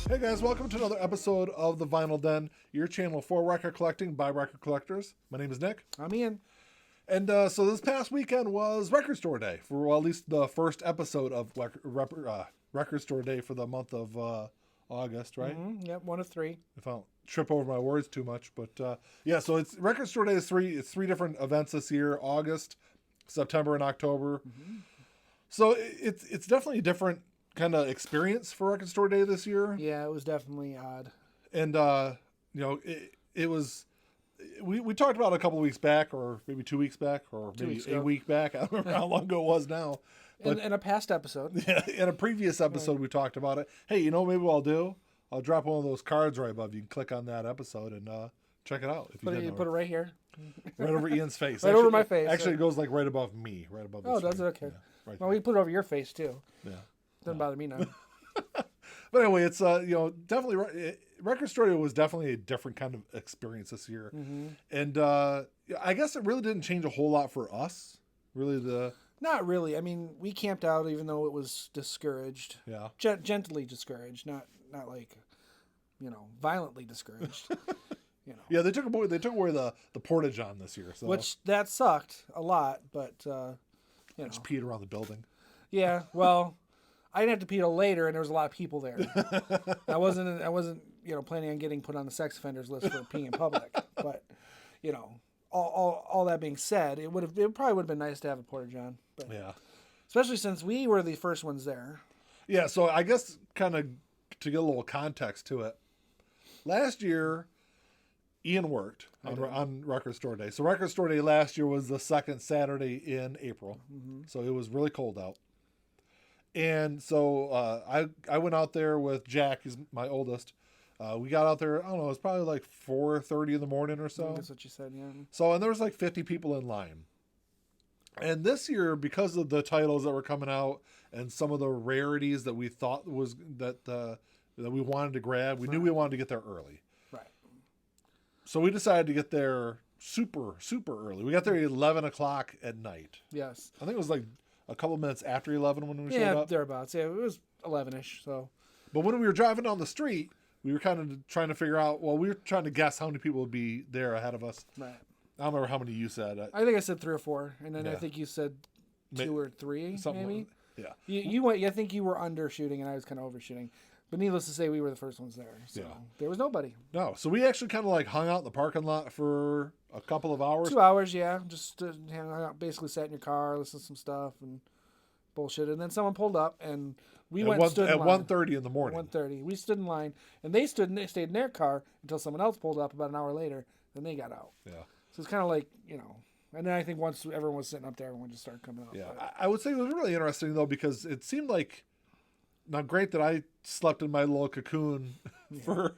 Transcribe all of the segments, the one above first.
Hey guys, welcome to another episode of The Vinyl Den, your channel for record collecting by record collectors. My name is Nick. I'm Ian. And so this past weekend was Record Store Day, for well, at least the first episode of Record Store Day for the month of August, right? Mm-hmm. Yep, one of three. If I don't trip over my words too much. But yeah, so it's Record Store Day is three different events this year: August, September, and October. Mm-hmm. So it's definitely a different kind of experience for Record Store Day this year. Yeah, it was definitely odd. And it was we talked about it a couple of weeks back, or maybe 2 weeks back, or maybe a week back. I don't remember how long ago it was now. But in a past episode. Yeah, in a previous episode, we talked about it. Hey, you know, maybe what I'll do? I'll drop one of those cards right above. You can click on that episode and check it out. If you didn't know Put it right here. right over Ian's face. Right over my face. Actually, it goes like right above me, right above. Oh, does it? Okay. Yeah, right Well, we put it over your face too. yeah. Doesn't bother me now. But anyway, it's definitely Record Store Day was definitely a different kind of experience this year, and I guess it really didn't change a whole lot for us. Really, Not really. I mean, we camped out even though it was discouraged. yeah. Gently discouraged, not like, violently discouraged. Yeah, they took away the portage on this year, so Which that sucked a lot, but just peed around the building. Yeah, well, I didn't have to pee till later, and there was a lot of people there. I wasn't, planning on getting put on the sex offenders list for peeing in public. But, all that being said, it probably would have been nice to have a porta john. But, Yeah, especially since we were the first ones there. yeah. So I guess kind of to get a little context to it, last year Ian worked on Record Store Day. So Record Store Day last year was the second Saturday in April, so it was really cold out. And so I went out there with Jack, he's my oldest. We got out there, I don't know, it was probably like 4:30 in the morning or so. That's what you said, yeah. So, and there was like 50 people in line. And this year, because of the titles that were coming out and some of the rarities that we thought was that we wanted to grab, we knew we wanted to get there early. Right. So we decided to get there super, super early. We got there at 11 o'clock at night. Yes. I think it was like a couple minutes after 11 when we showed Yeah, up. thereabouts. Yeah, it was 11-ish, so. But when we were driving down the street, we were kind of trying to figure out, well, we were trying to guess how many people would be there ahead of us. Right. I don't remember how many you said. I think I said 3 or 4, and then I Yeah. think you said 2 or 3, Something maybe. Yeah. You went. I think you were undershooting, and I was kind of overshooting. But needless to say, we were the first ones there. So Yeah. there was nobody. No. So we actually kind of like hung out in the parking lot for a couple of hours. 2 hours, yeah. Just hang out, basically sat in your car, listened to some stuff, and bullshit. And then someone pulled up, and we stood in at line. 1:30 in the morning. 1:30. We stood in line, and they stayed in their car until someone else pulled up about an hour later. Then they got out. Yeah. So it's kind of like, And then I think once everyone was sitting up there, everyone just started coming up. Yeah. But, I would say it was really interesting though, because it seemed like, now great that I slept in my little cocoon for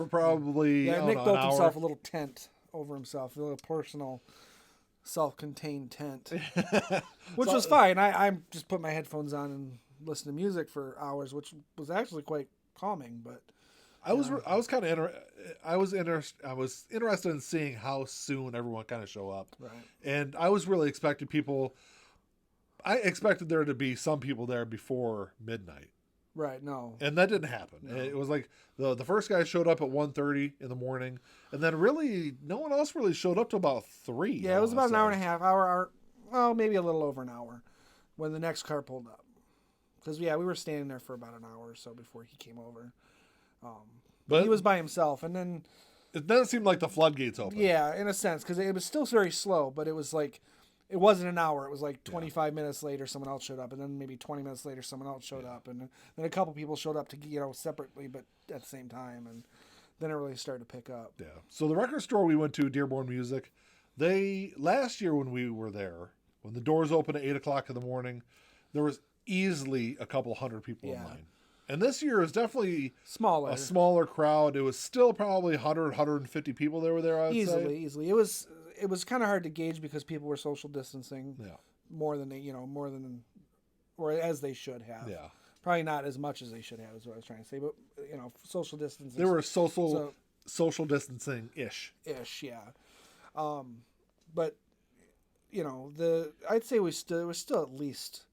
probably yeah, I Nick don't know, built an hour. himself a little tent over himself, a little personal, self-contained tent, which was fine. I just put my headphones on and listened to music for hours, which was actually quite calming. But I was kind of I was interested in seeing how soon everyone kind of show up. right, And I was really expecting people. I expected there to be some people there before midnight, right, no, and that didn't happen. No. It was like the first guy showed up at 1:30 in the morning, and then really no one else really showed up till about 3. yeah, it was about an hour and a half, hour, well, maybe a little over an hour, when the next car pulled up. Because we were standing there for about an hour or so before he came over. But He was by himself, and then it doesn't seem like the floodgates open. yeah, in a sense, because it was still very slow, but it was like. It wasn't an hour. It was like 25 minutes later, someone else showed up, and then maybe 20 minutes later, someone else showed up, and then a couple people showed up to separately, but at the same time, and then it really started to pick up. Yeah. So the record store we went to, Dearborn Music, last year when we were there, when the doors opened at 8 o'clock in the morning, there was easily a couple hundred people in Yeah. line. And this year is definitely Smaller, a smaller crowd. It was still probably 100, 150 people that were there, I would say. easily. It was kind of hard to gauge because people were social distancing Yeah. more than or as they should have. Yeah. Probably not as much as they should have, is what I was trying to say. But social distancing. They were social distancing-ish. Ish, yeah. But I'd say it was still at least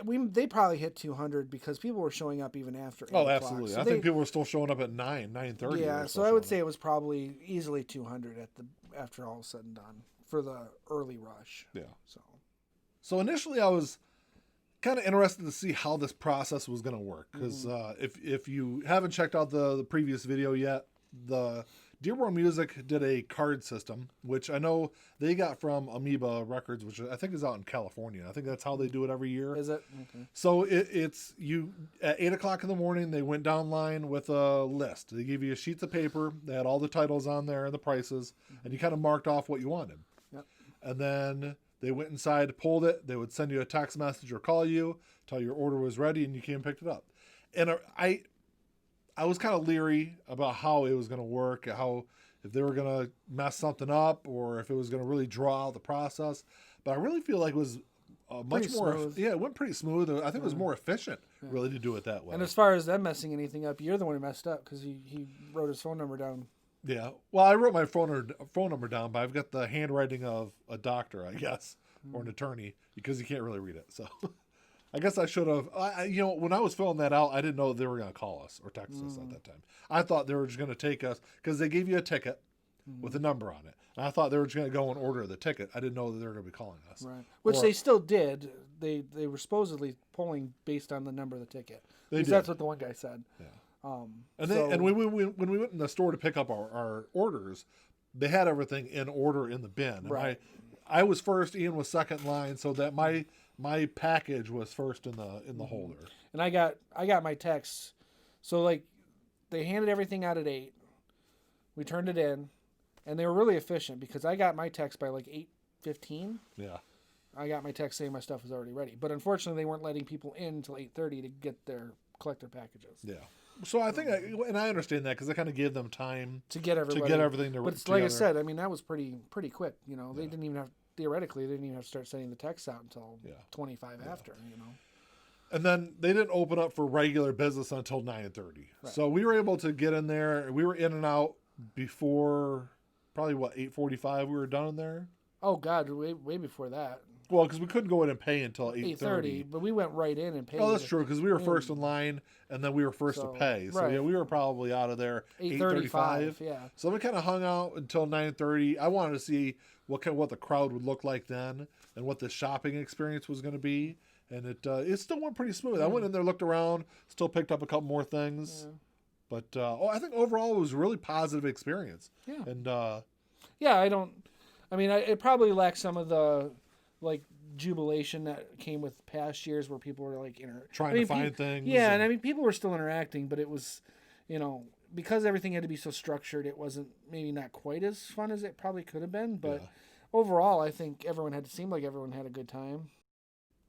they probably hit 200 because people were showing up even after 8 Oh, o'clock. absolutely. So I think people were still showing up at 9:30. Yeah, so I would say it was probably easily 200 after all is said and done for the early rush. Yeah. So initially I was kind of interested to see how this process was going to work because if you haven't checked out the previous video yet, the Dearborn Music did a card system, which I know they got from Amoeba Records, which I think is out in California. I think that's how they do it every year. is it? Okay. So it's you at 8 o'clock in the morning. They went down line with a list. They gave you sheets of paper. They had all the titles on there and the prices, and you kind of marked off what you wanted. Yep. And then they went inside, pulled it. They would send you a text message or call you, tell your order was ready, and you came and picked it up. And I was kind of leery about how it was going to work, how if they were going to mess something up or if it was going to really draw out the process. But I really feel like it was much Pretty more. smooth. Yeah, it went pretty smooth. I think it was more efficient, really, to do it that way. And as far as them messing anything up, you're the one who messed up because he wrote his phone number down. Yeah. Well, I wrote my phone number down, but I've got the handwriting of a doctor, I guess, or an attorney, because you can't really read it. So I guess I should have. When I was filling that out, I didn't know they were going to call us or text us at that time. I thought they were just going to take us because they gave you a ticket with a number on it. And I thought they were just going to go and order the ticket. I didn't know that they were going to be calling us. Right. Which they still did. They were supposedly polling based on the number of the ticket. They did. That's what the one guy said. Yeah. And when we went in the store to pick up our orders, they had everything in order in the bin. And Right. I was first, Ian was second line, so that my package was first in the holder. And I got my texts. So like they handed everything out at 8. We turned it in, and they were really efficient because I got my text by like 8:15. Yeah. I got my text saying my stuff was already ready. But unfortunately, they weren't letting people in until 8:30 to collect their packages. Yeah. So I think, and I understand that because I kind of gave them time To get everybody. everything to. But together. like I said, I mean that was pretty quick. You know, they didn't even have theoretically they didn't even have to start sending the texts out until 25 after. You know. And then they didn't open up for regular business until 9:30. Right. So we were able to get in there. We were in and out before probably 8:45. We were done in there. Oh God, way before that. Well, because we couldn't go in and pay until 8:30, but we went right in and paid. Oh, that's true, because we were first in line, and then we were first to pay. So, right. yeah, we were probably out of there 8:35. Yeah. So we kind of hung out until 9:30. I wanted to see what the crowd would look like then and what the shopping experience was going to be. And it still went pretty smooth. I went in there, looked around, still picked up a couple more things. Yeah. But I think overall it was a really positive experience. Yeah. And it probably lacked some of the like jubilation that came with past years where people were like trying to find things. Yeah, and I mean people were still interacting, but it was, because everything had to be so structured, it wasn't maybe not quite as fun as it probably could have been. But overall, I think everyone had a good time.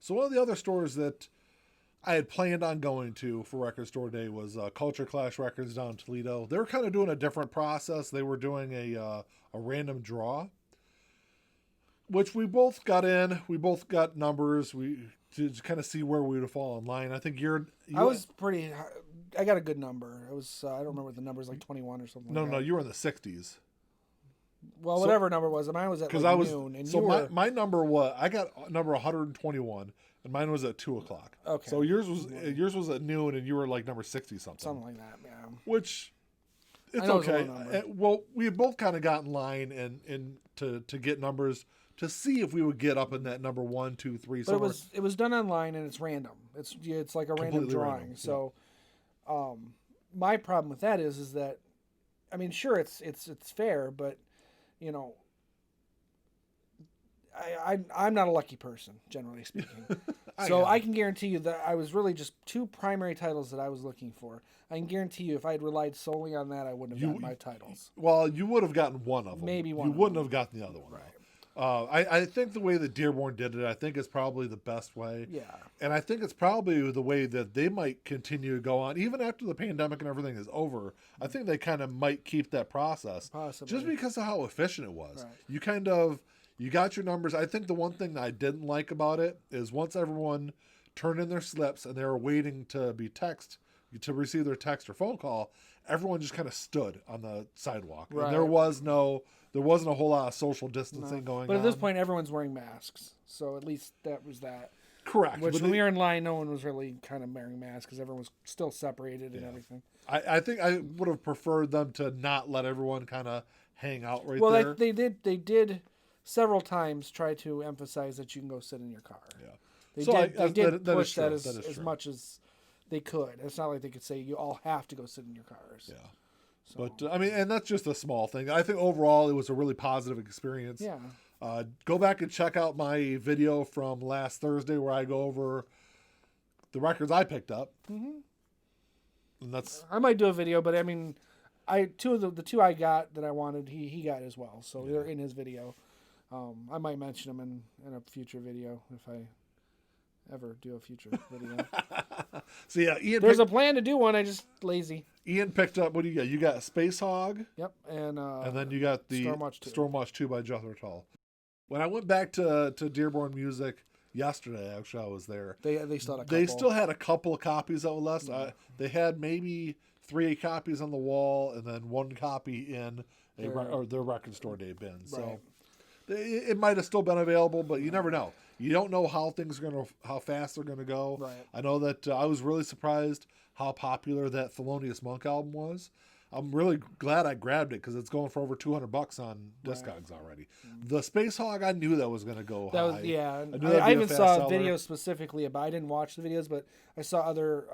So one of the other stores that I had planned on going to for Record Store Day was Culture Clash Records down in Toledo. They were kind of doing a different process. They were doing a random draw, which we both got in. We both got numbers. To kind of see where we would fall in line. I think I got a good number. It was I don't remember what the number is, like 21 or something. No, you were in the 60s. Well, whatever number it was, mine was at like noon. And my number was, I got number 121, and mine was at 2 o'clock. Okay. So yours was at noon, and you were like number 60 something. Something like that, yeah. Which, it's okay. Well, we had both kind of got in line and to get numbers to see if we would get up in that number 1, 2, 3. But it was done online and it's random. It's like a random drawing. Random, so, my problem with that is that, I mean, sure it's fair, but I'm not a lucky person, generally speaking. So I can guarantee you that I was really just 2 primary titles that I was looking for. I can guarantee you if I had relied solely on that, I wouldn't have gotten my titles. Well, you would have gotten one of them. Maybe one. You wouldn't have gotten the other one. Right. I think the way that Dearborn did it, I think is probably the best way. Yeah. And I think it's probably the way that they might continue to go on. Even after the pandemic and everything is over, I think they kind of might keep that process. Possibly. Just because of how efficient it was. Right. You got your numbers. I think the one thing that I didn't like about it is once everyone turned in their slips and they were waiting to receive their text or phone call, everyone just kind of stood on the sidewalk. Right. And there wasn't a whole lot of social distancing going on. But at this point, everyone's wearing masks, so at least that was that. Correct. Which but when we were in line, no one was really kind of wearing masks because everyone was still separated and everything. I think I would have preferred them to not let everyone kind of hang out right Well, there. they did several times try to emphasize that you can go sit in your car. Yeah. They So did that is push that true. as That is true. much as they could. It's not like they could say you all have to go sit in your cars. Yeah. So, But I mean, and that's just a small thing. I think overall it was a really positive experience. yeah. Go back and check out my video from last Thursday where I go over the records I picked up. Mm-hmm. And that's I might do a video, but I mean, the two I got that I wanted, he got as well. So they're in his video. I might mention them in a future video if I ever do a future video. so yeah. There's a plan to do one. I just lazy. Ian picked up. What do you got? You got Space Hog. Yep, and then you got the Stormwatch 2. by Jethro Tull. When I went back to Dearborn Music yesterday, actually I was there. They still had a couple. They still had a couple of copies that were left. They had maybe 3 copies on the wall and then 1 copy in their record store day bin. Right. So it might have still been available, but you never know. You don't know how how fast they're gonna go. Right. I know that I was really surprised how popular that Thelonious Monk album was. I'm really glad I grabbed it because it's going for over $200 on Discogs already. The Space Hog, I knew that was going to go high. I even saw videos specifically about. I didn't watch the videos, but I saw other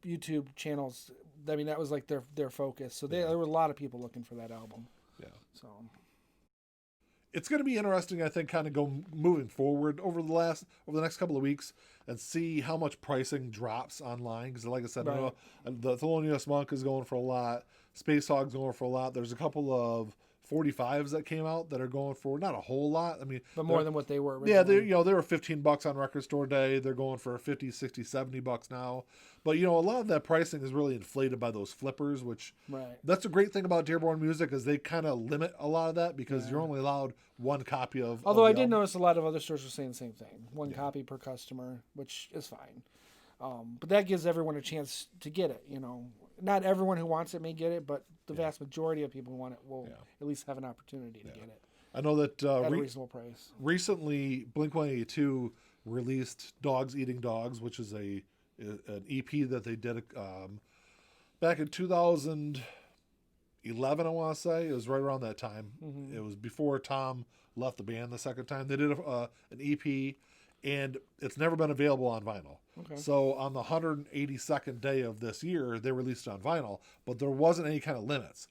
YouTube channels. I mean, that was like their focus. So there were a lot of people looking for that album. Yeah. So it's going to be interesting, I think, kind of go moving forward over the next couple of weeks and see how much pricing drops online. Because, like I said, I know the Thelonious Monk is going for a lot. Space Hog's going for a lot. There's a couple of 45s that came out that are going for not a whole lot. I mean, but more than what they were originally. Yeah, they were $15 on Record Store Day. They're going for 50, 60, $70 now. But a lot of that pricing is really inflated by those flippers, which that's a great thing about Dearborn Music is they kind of limit a lot of that because you're only allowed 1 copy of. Although I did notice a lot of other stores were saying the same thing, 1 copy per customer, which is fine. But that gives everyone a chance to get it. Not everyone who wants it may get it, but the vast majority of people who want it will at least have an opportunity to get it. I know that at a reasonable price. Recently, Blink-182 released Dogs Eating Dogs, which is an EP that they did back in 2011, I want to say. It was right around that time. Mm-hmm. It was before Tom left the band the second time. They did an EP, and it's never been available on vinyl. Okay. So on the 182nd day of this year, they released it on vinyl, but there wasn't any kind of limits.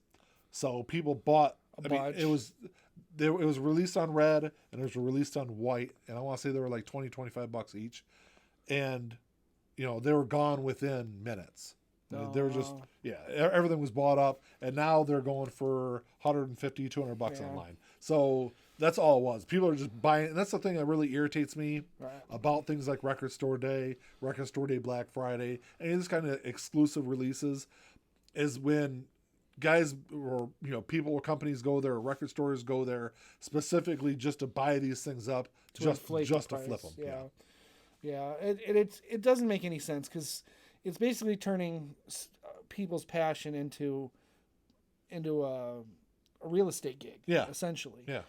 So people bought. It was released on red and it was released on white, and I want to say they were like $20-$25 each, and they were gone within minutes. They were just everything was bought up, and now they're going for $150-$200 online. So that's all it was. People are just buying, and that's the thing that really irritates me about things like Record Store Day Black Friday, and these kind of exclusive releases is when guys or people or companies go there, or record stores go there specifically just to buy these things up, just to flip them. It doesn't make any sense because it's basically turning people's passion into a real estate gig. Essentially. Yeah.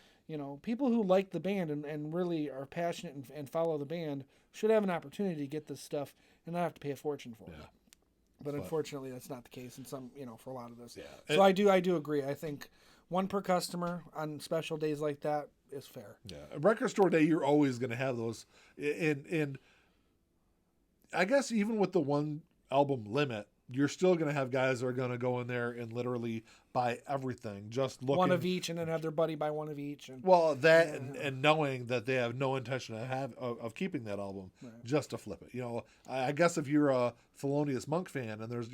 People who like the band and really are passionate and follow the band should have an opportunity to get this stuff and not have to pay a fortune for it. But unfortunately, that's not the case in some, for a lot of this. Yeah. So I do agree. I think 1 per customer on special days like that is fair. Yeah. Record Store Day, you're always going to have those. And I guess even with the 1 album limit, you're still going to have guys that are going to go in there and literally buy everything, just looking. 1 of each, and then have their buddy buy 1 of each. And and knowing that they have no intention of keeping that album just to flip it. I guess if you're a Thelonious Monk fan and there's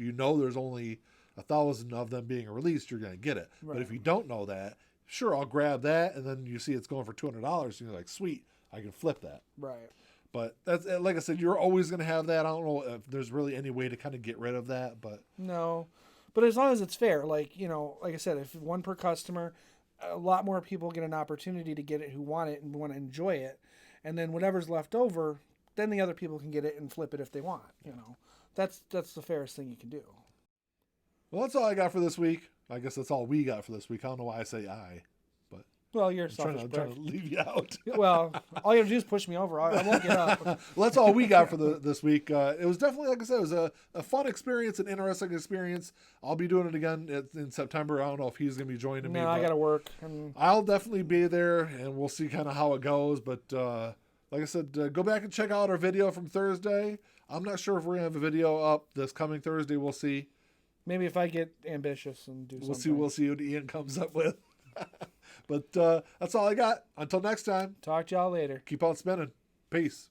only 1,000 of them being released, you're going to get it. Right. But if you don't know that, sure, I'll grab that, and then you see it's going for $200, and you're like, sweet, I can flip that. Right. But that's, like I said, you're always going to have that. I don't know if there's really any way to kind of get rid of that, but no. But as long as it's fair, like I said, if 1 per customer, a lot more people get an opportunity to get it who want it and want to enjoy it, and then whatever's left over, then the other people can get it and flip it if they want. That's the fairest thing you can do. Well, that's all I got for this week. I guess that's all we got for this week. I don't know why I say I, but Well, you're a trying selfish to prick. leave you out. Well, all you have to do is push me over. I won't get up. Well, that's all we got for this week. It was definitely, like I said, it was a fun experience, an interesting experience. I'll be doing it again in September. I don't know if he's going to be joining me. No, I but got to work. And I'll definitely be there, and we'll see kind of how it goes. But like I said, go back and check out our video from Thursday. I'm not sure if we're going to have a video up this coming Thursday. We'll see. maybe if I get ambitious and do something. We'll see what Ian comes up with. But that's all I got. Until next time, Talk to y'all later. keep on spinning. Peace.